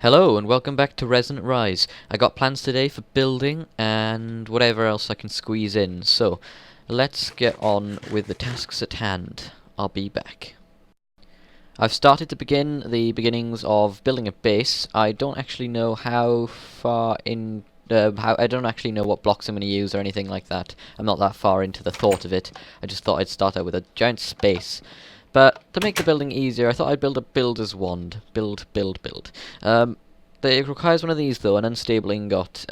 Hello and welcome back to Resonant Rise. I got plans today for building and whatever else I can squeeze in, so let's get on with the tasks at hand. I'll be back. I've started to begin the beginnings of building a base. I don't actually know how far in I don't actually know what blocks I'm going to use or anything like that. I'm not that far into the thought of it. I just thought I'd start out with a giant space. But to make the building easier, I thought I'd build a builder's wand. Build. It requires one of these though, an unstable ingot.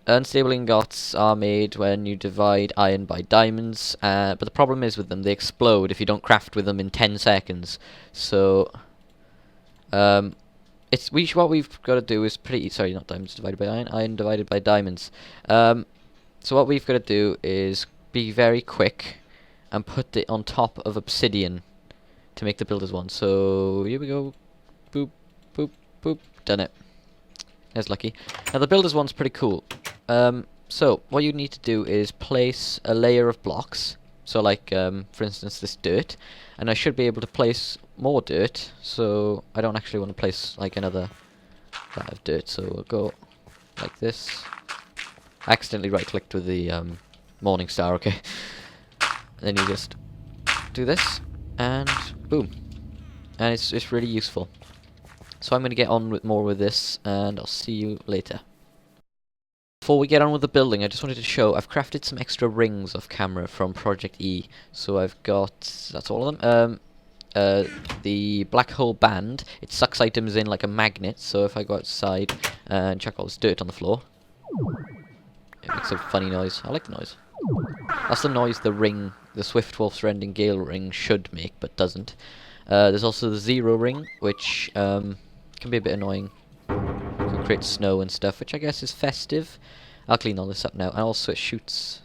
Unstable ingots are made when you divide iron by diamonds, but the problem is with them, they explode if you don't craft with them in 10 seconds. So, what we've got to do is sorry, not diamonds divided by iron, iron divided by diamonds. So what we've got to do is be very quick and put it on top of obsidian to make the builder's wand. So here we go. Boop, boop, boop. Done it. That's lucky. Now the builder's wand's pretty cool. So what you need to do is place a layer of blocks. So like, for instance, this dirt, and I should be able to place more dirt. So I don't actually want to place like another vat of dirt. So we'll go like this. I accidentally right-clicked with the morning star. Okay. Then you just do this, and boom, and it's really useful. So I'm going to get on with more with this, and I'll see you later. Before we get on with the building, I just wanted to show I've crafted some extra rings off camera from Project E. So I've got, that's all of them. The black hole band, it sucks items in like a magnet. So if I go outside and chuck all this dirt on the floor, it makes a funny noise. I like the noise. That's the noise the ring, the Swift Wolf's Rending Gale ring should make, but doesn't. There's also the zero ring, which can be a bit annoying. Can create snow and stuff, which I guess is festive. I'll clean all this up now. And also it shoots.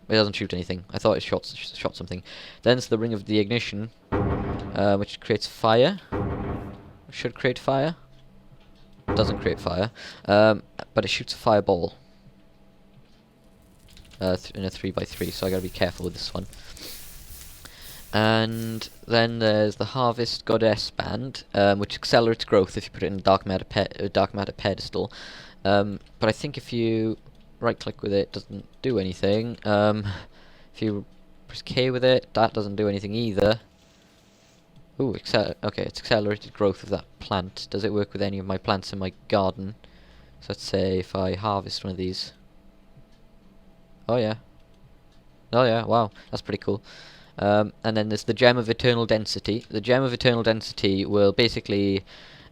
It doesn't shoot anything. I thought it shot something. Then there's the ring of the ignition, which creates fire. Should create fire. Doesn't create fire, but it shoots a fireball. In a 3x3, so I gotta be careful with this one. And then there's the Harvest Goddess Band, which accelerates growth if you put it in a dark matter pedestal. But I think if you right-click with it, it doesn't do anything. If you press K with it, that doesn't do anything either. Ooh, okay, it's accelerated growth of that plant. Does it work with any of my plants in my garden? So let's say if I harvest one of these. Oh yeah. Oh yeah, wow, that's pretty cool. And then there's the Gem of Eternal Density. The Gem of Eternal Density will basically,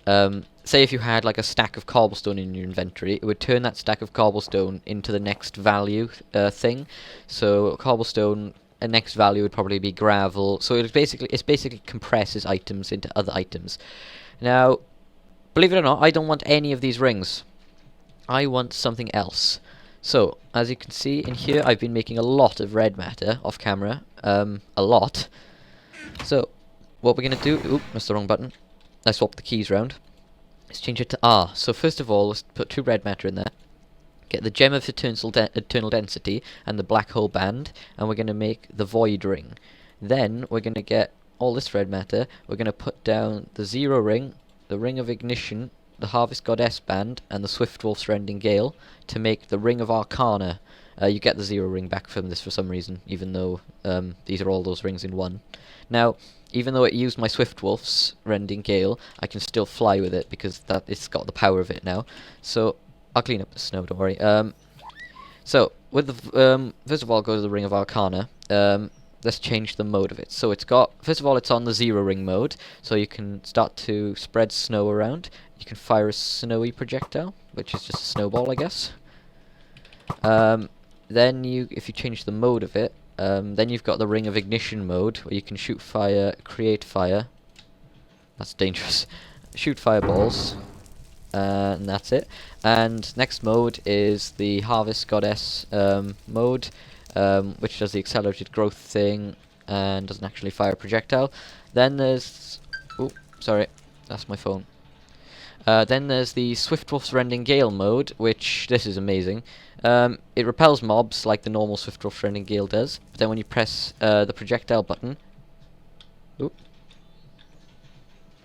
say if you had like a stack of cobblestone in your inventory, it would turn that stack of cobblestone into the next value thing. So cobblestone, a next value would probably be gravel. So it's basically compresses items into other items. Now, believe it or not, I don't want any of these rings. I want something else. So, as you can see in here, I've been making a lot of red matter off camera. A lot. So, what we're going to do... Oop, that's the wrong button. I swapped the keys round. Let's change it to R. So, first of all, let's put 2 red matter in there. Get the Gem of Eternal Density and the Black Hole Band. And we're going to make the Void Ring. Then, we're going to get all this red matter. We're going to put down the Zero Ring, the Ring of Ignition, the Harvest Goddess Band, and the Swift Wolf's Rending Gale to make the Ring of Arcana. You get the zero ring back from this for some reason, even though these are all those rings in one. Now, even though it used my Swift Wolf's Rending Gale, I can still fly with it because it's got the power of it now. So, I'll clean up the snow, don't worry. So, with the first of all, go to the Ring of Arcana. Let's change the mode of it. So it's got, first of all, it's on the zero ring mode, so you can start to spread snow around. You can fire a snowy projectile, which is just a snowball, I guess. Then if you change the mode of it, then you've got the Ring of Ignition mode, where you can shoot fire, create fire. That's dangerous. Shoot fireballs, and that's it. And next mode is the Harvest Goddess mode, which does the accelerated growth thing and doesn't actually fire a projectile. Then there's... Oh, sorry, that's my phone. Then there's the Swift Wolf's Rending Gale mode, which, this is amazing. It repels mobs like the normal Swift Wolf's Rending Gale does, but then when you press the projectile button... Ooh,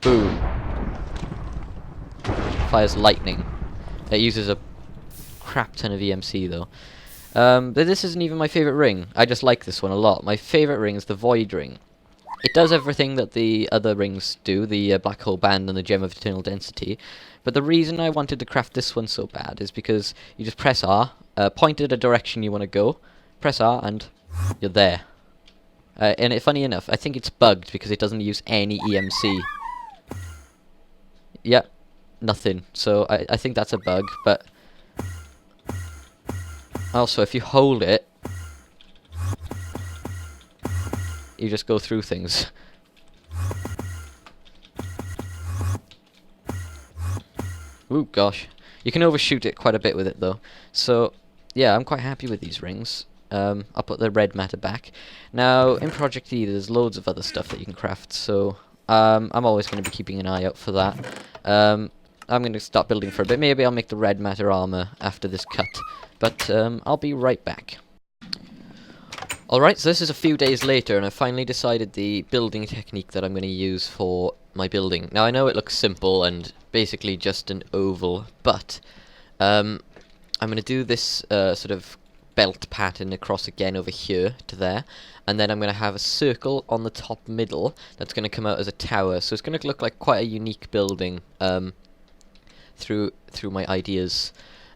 boom. fires lightning. It uses a crap ton of EMC though. But this isn't even my favourite ring. I just like this one a lot. My favourite ring is the Void Ring. It does everything that the other rings do, the Black Hole Band and the Gem of Eternal Density. But the reason I wanted to craft this one so bad is because you just press R, point at a direction you want to go, press R, and you're there. And funny enough, I think it's bugged because it doesn't use any EMC. Yeah, nothing. So I think that's a bug, but also if you hold it, you just go through things. Ooh, gosh. You can overshoot it quite a bit with it, though. So, yeah, I'm quite happy with these rings. I'll put the red matter back. Now, in Project E, there's loads of other stuff that you can craft, so I'm always going to be keeping an eye out for that. I'm going to start building for a bit. Maybe I'll make the red matter armor after this cut, but I'll be right back. Alright, so this is a few days later, and I finally decided the building technique that I'm going to use for my building. Now, I know it looks simple and basically just an oval, but I'm going to do this sort of belt pattern across again over here to there, and then I'm going to have a circle on the top middle that's going to come out as a tower, so it's going to look like quite a unique building through my ideas.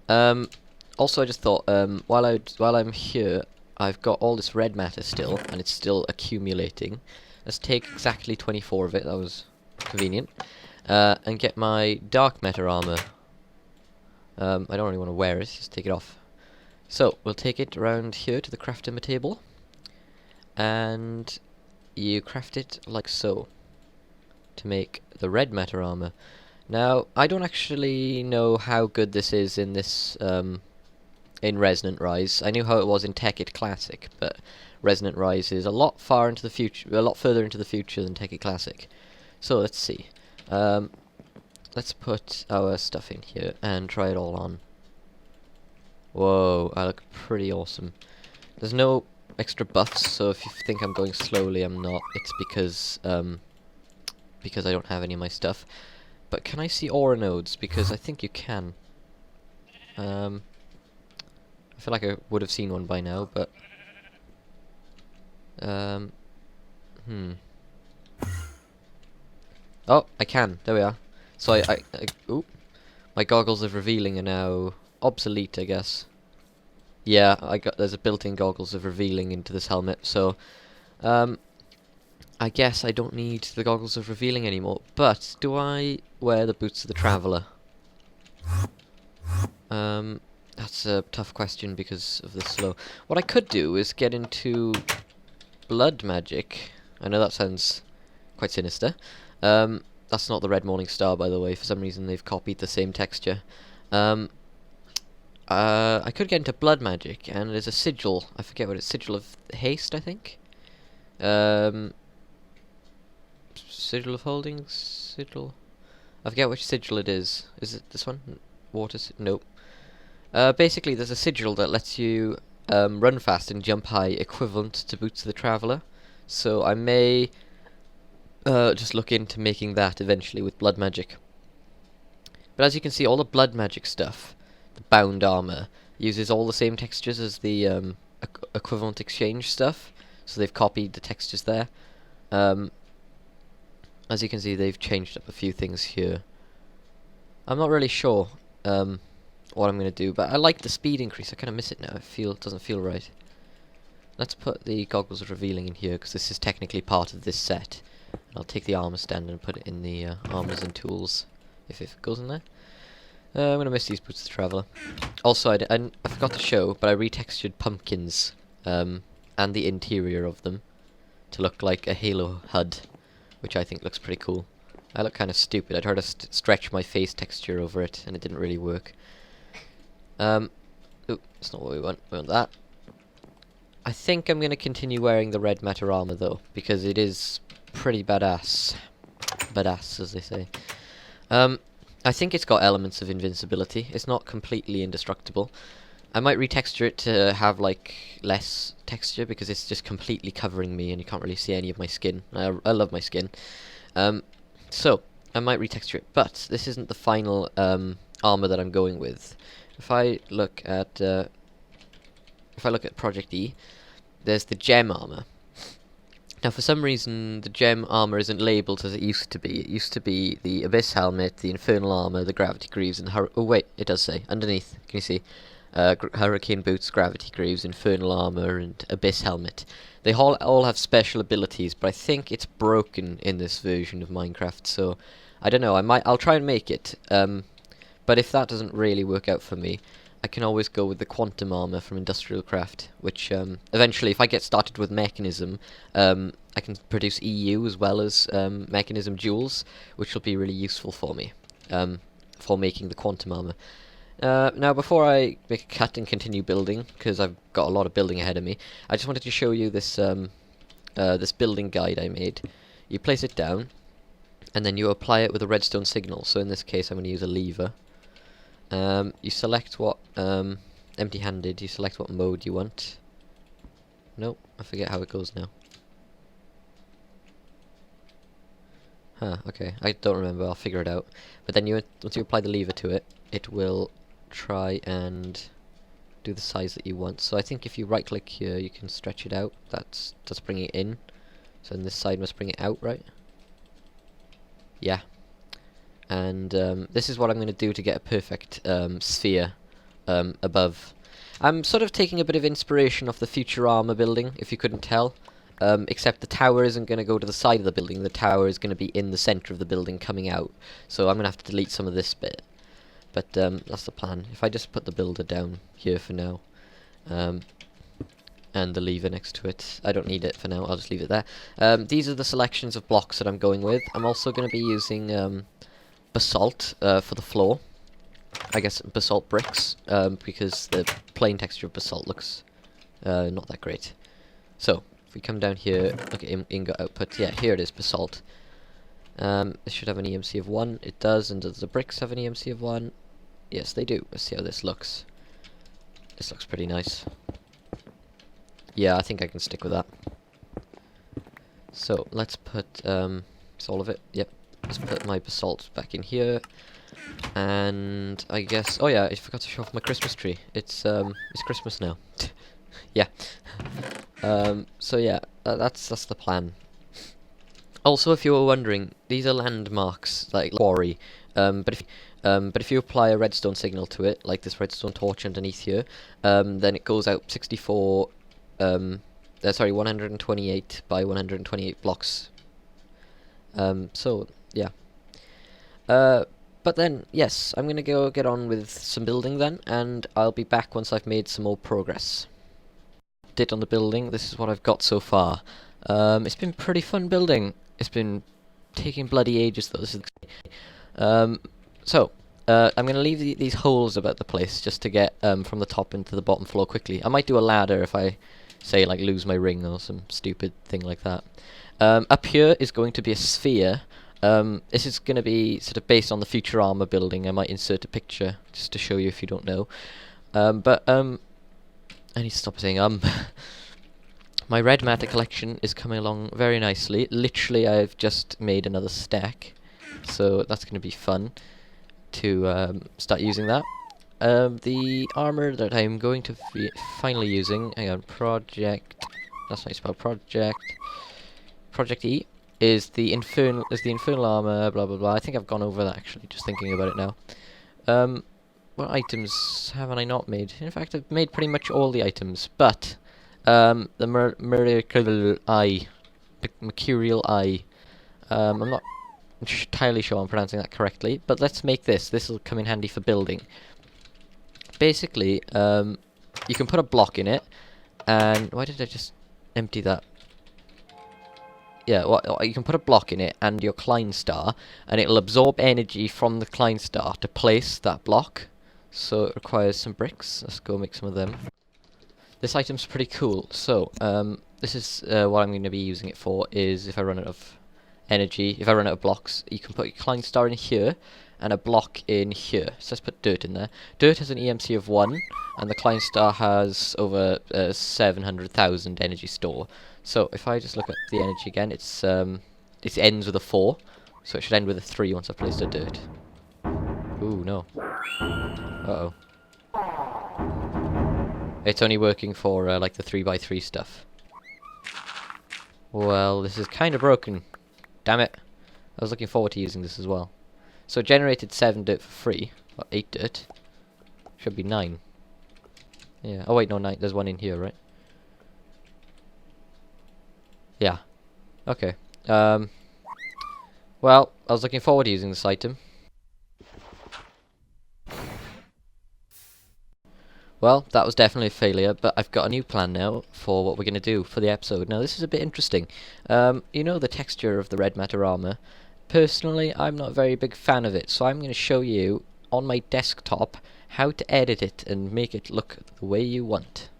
Also, I just thought, while I'm here, I've got all this red matter still, and it's still accumulating. Let's take exactly 24 of it, that was convenient, and get my dark matter armor. I don't really want to wear it, just take it off. So, we'll take it around here to the craft timber table, and you craft it like so, to make the red matter armor. Now, I don't actually know how good this is in this, in Resonant Rise. I knew how it was in Tekkit Classic, but Resonant Rise is a lot far into the future, a lot further into the future than Tekkit Classic. So let's see. Let's put our stuff in here and try it all on. Whoa, I look pretty awesome. There's no extra buffs, so if you think I'm going slowly, I'm not. It's because I don't have any of my stuff. But can I see aura nodes? Because I think you can. I feel like I would have seen one by now, but oh, I can. There we are. So ooh, my goggles of revealing are now obsolete, I guess. Yeah, there's a built-in goggles of revealing into this helmet, so I guess I don't need the goggles of revealing anymore. But do I wear the boots of the traveler? That's a tough question because of the slow. What I could do is get into blood magic. I know that sounds quite sinister. That's not the Red Morning Star, by the way. For some reason, they've copied the same texture. I could get into blood magic, and there's a sigil. I forget what it's. Sigil of haste, I think. Sigil of holding. Sigil. I forget which sigil it is. Is it this one? Water. Nope. Basically, there's a sigil that lets you run fast and jump high, equivalent to Boots of the Traveller. So I may just look into making that eventually with blood magic. But as you can see, all the blood magic stuff, the bound armor, uses all the same textures as the equivalent exchange stuff. So they've copied the textures there. As you can see, they've changed up a few things here. I'm not really sure what I'm going to do, but I like the speed increase. I kind of miss it now. It doesn't feel right. Let's put the goggles of revealing in here, because this is technically part of this set. I'll take the armor stand and put it in the armors and tools, if it goes in there. I'm going to miss these boots of the traveller. Also, I forgot to show, but I retextured pumpkins and the interior of them to look like a Halo HUD, which I think looks pretty cool. I look kind of stupid. I tried to stretch my face texture over it, and it didn't really work. Ooh, that's not what we want. We want that. I think I'm going to continue wearing the red matter armor, though, because it is pretty badass. Badass, as they say. I think it's got elements of invincibility. It's not completely indestructible. I might retexture it to have, like, less texture, because it's just completely covering me, and you can't really see any of my skin. I love my skin. So, I might retexture it, but this isn't the final armor that I'm going with. If I look at Project E, there's the gem armor. Now, for some reason, the gem armor isn't labeled as it used to be. It used to be the Abyss helmet, the Infernal armor, the Gravity Greaves, and the oh wait, it does say underneath. Can you see? Hurricane boots, Gravity Greaves, Infernal armor, and Abyss helmet. They all have special abilities, but I think it's broken in this version of Minecraft. So I don't know. I'll try and make it. But if that doesn't really work out for me, I can always go with the quantum armor from Industrial Craft, which eventually, if I get started with mechanism, I can produce EU as well as mechanism jewels, which will be really useful for me for making the quantum armor. Now, before I make a cut and continue building, because I've got a lot of building ahead of me, I just wanted to show you this this building guide I made. You place it down, and then you apply it with a redstone signal. So in this case, I'm going to use a lever. You select what empty-handed. You select what mode you want. Nope, I forget how it goes now. Huh, okay, I don't remember, I'll figure it out. But then once you apply the lever to it, it will try and do the size that you want. So I think if you right click here, you can stretch it out. That's bringing it in. So then this side must bring it out, right? Yeah. And this is what I'm going to do to get a perfect sphere above. I'm sort of taking a bit of inspiration off the future armor building, if you couldn't tell. Except the tower isn't going to go to the side of the building. The tower is going to be in the center of the building coming out. So I'm going to have to delete some of this bit. But that's the plan. If I just put the builder down here for now, and the lever next to it, I don't need it for now, I'll just leave it there. These are the selections of blocks that I'm going with. I'm also going to be using basalt for the floor. I guess basalt bricks, because the plain texture of basalt looks not that great. So, if we come down here, look at ingot output, yeah, here it is, basalt. It should have an EMC of 1, it does, and does the bricks have an EMC of 1? Yes, they do. Let's see how this looks. This looks pretty nice. Yeah, I think I can stick with that. So, let's put, it's all of it, yep. Let's put my basalt back in here. And I guess, oh yeah, I forgot to show off my Christmas tree. It's Christmas now. Yeah. So yeah, that's the plan. Also, if you were wondering, these are landmarks, like quarry. But if you apply a redstone signal to it, like this redstone torch underneath here, then it goes out 128 by 128 blocks. So yeah. But then, yes, I'm gonna go get on with some building then, and I'll be back once I've made some more progress. Did on the building, this is what I've got so far. It's been pretty fun building. It's been taking bloody ages though. This is I'm gonna leave these holes about the place just to get from the top into the bottom floor quickly. I might do a ladder if I say like lose my ring or some stupid thing like that. Up here is going to be a sphere. This is going to be sort of based on the future armor building. I might insert a picture just to show you if you don't know. I need to stop saying My red matter collection is coming along very nicely. Literally, I've just made another stack, so that's going to be fun to start using that. The armor that I'm going to be finally using, hang on, that's how you spell Project E, is the infernal armor, blah blah blah. I think I've gone over that actually, just thinking about it now. What items haven't I not made? In fact, I've made pretty much all the items, but the mercurial eye. I'm not entirely sure I'm pronouncing that correctly, but let's make this. This will come in handy for building. Basically, you can put a block in it, and why did I just empty that? Yeah, well, you can put a block in it and your Klein star, and it'll absorb energy from the Klein star to place that block. So it requires some bricks. Let's go make some of them. This item's pretty cool. So this is what I'm going to be using it for. Is if I run out of energy, if I run out of blocks, you can put your Klein star in here and a block in here. So let's put dirt in there. Dirt has an EMC of 1, and the Klein star has over 700,000 energy store. So if I just look at the energy again, it ends with a 4. So it should end with a 3 once I've placed a dirt. Ooh, no. Uh-oh. It's only working for, like, the 3x3 stuff. Well, this is kind of broken. Damn it. I was looking forward to using this as well. So it generated 7 dirt for free. Or 8 dirt. Should be 9. Yeah. Oh wait, no, 9. There's one in here, right? Yeah. Okay. Well, I was looking forward to using this item. Well, that was definitely a failure, but I've got a new plan now for what we're going to do for the episode. Now, this is a bit interesting. You know the texture of the red matter armor? Personally, I'm not a very big fan of it, so I'm going to show you on my desktop how to edit it and make it look the way you want.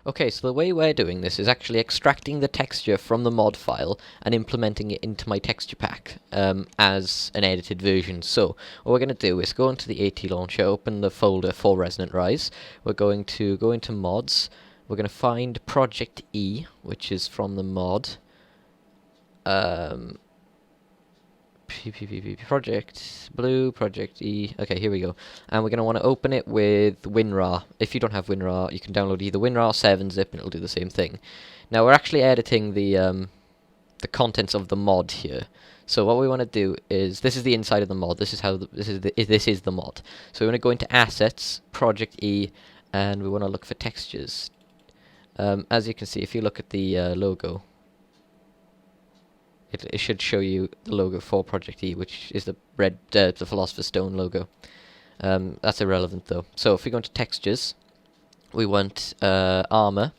Okay, so the way we're doing this is actually extracting the texture from the mod file and implementing it into my texture pack as an edited version. So what we're going to do is go into the AT launcher, open the folder for Resonant Rise. We're going to go into mods. We're going to find Project E, which is from the mod. Project Blue, Project E. Okay, here we go. And we're going to want to open it with WinRAR. If you don't have WinRAR, you can download either WinRAR or 7-zip and it'll do the same thing. Now we're actually editing the contents of the mod here. So what we want to do is, this is the inside of the mod. This is how this is the mod. So we want to go into Assets, Project E, and we want to look for textures. As you can see, if you look at the logo, it should show you the logo for Project E, which is the red, the Philosopher's Stone logo. That's irrelevant though. So if we go into textures, we want armor,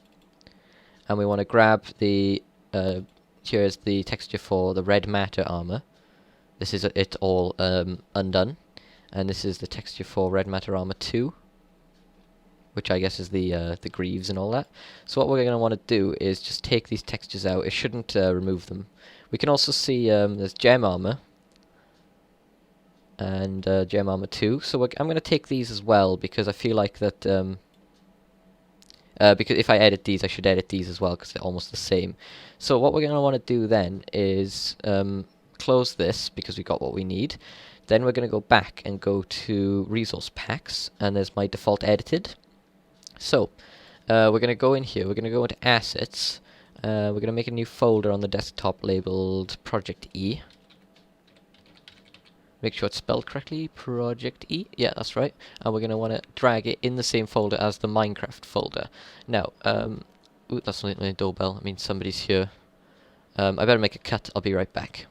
and we want to grab the here's the texture for the red matter armor. This is it all undone, and this is the texture for red matter armor 2, which I guess is the greaves and all that. So what we're going to want to do is just take these textures out. It shouldn't remove them. We can also see there's gem armor and gem armor 2. So I'm going to take these as well because I feel like that because if I edit these, I should edit these as well because they're almost the same. So what we're going to want to do then is close this because we got what we need. Then we're going to go back and go to resource packs, and there's my default edited. So we're going to go in here, we're going to go into assets, we're going to make a new folder on the desktop labeled Project E. Make sure it's spelled correctly, Project E, yeah, that's right. And we're going to want to drag it in the same folder as the Minecraft folder. Now, ooh, that's not my doorbell, I mean somebody's here. I better make a cut, I'll be right back.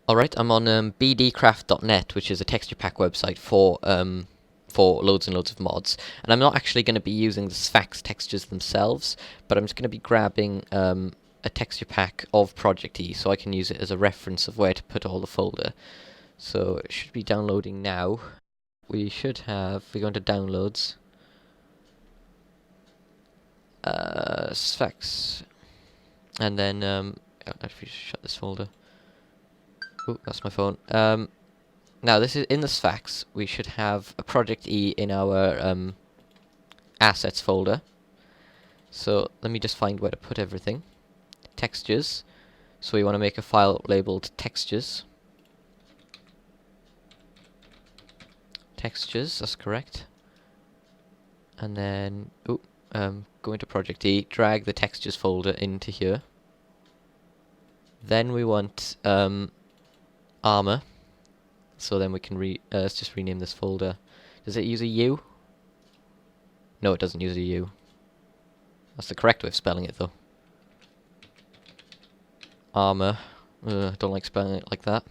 Alright, I'm on bdcraft.net, which is a texture pack website for loads and loads of mods, and I'm not actually going to be using the Sphax textures themselves, but I'm just going to be grabbing a texture pack of Project E so I can use it as a reference of where to put all the folder. So it should be downloading now. We should have, we go into downloads, Sphax, and then actually shut this folder. Oh, that's my phone. Now, this is in the Sphax. We should have a Project E in our assets folder. So let me just find where to put everything. Textures. So we want to make a file labeled textures. Textures, that's correct. And then, go into Project E, drag the textures folder into here. Then we want armor. So then we can let's just rename this folder. Does it use a U? No, it doesn't use a U. That's the correct way of spelling it, though. Armor. Don't like spelling it like that.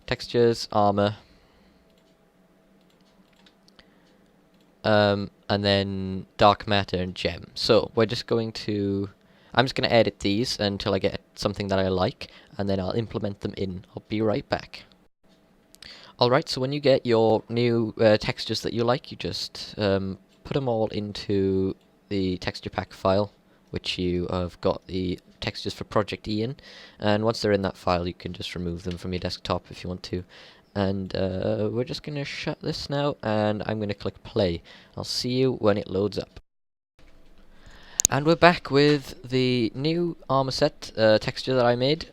Textures, armor. And then dark matter and gem. So we're just going to... I'm just going to edit these until I get something that I like, and then I'll implement them in. I'll be right back. Alright, so when you get your new textures that you like, you just put them all into the texture pack file, which you have got the textures for Project E in, and once they're in that file you can just remove them from your desktop if you want to. And we're just going to shut this now, and I'm going to click play. I'll see you when it loads up. And we're back with the new armor set texture that I made.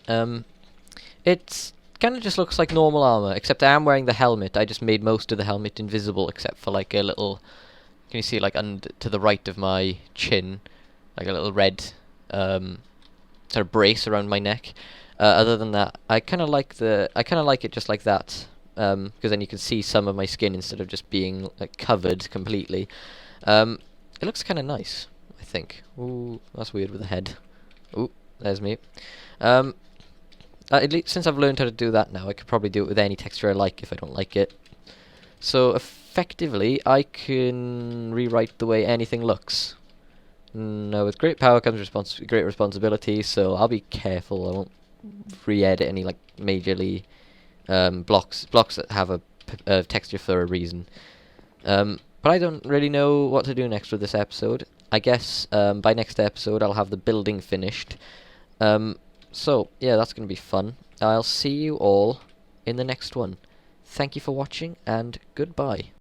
It's kind of just looks like normal armor, except I am wearing the helmet. I just made most of the helmet invisible, except for like a little. Can you see like to the right of my chin, like a little red sort of brace around my neck. Other than that, I kind of like it just like that, because then you can see some of my skin instead of just being like covered completely. It looks kind of nice, I think. Ooh, that's weird with the head. Ooh, there's me. At least since I've learned how to do that now, I could probably do it with any texture I like if I don't like it. So effectively, I can rewrite the way anything looks. Now, with great power comes great responsibility, so I'll be careful. I won't re-edit any like majorly blocks that have a texture for a reason. But I don't really know what to do next with this episode. I guess by next episode I'll have the building finished. So yeah, that's gonna be fun. I'll see you all in the next one. Thank you for watching, and goodbye.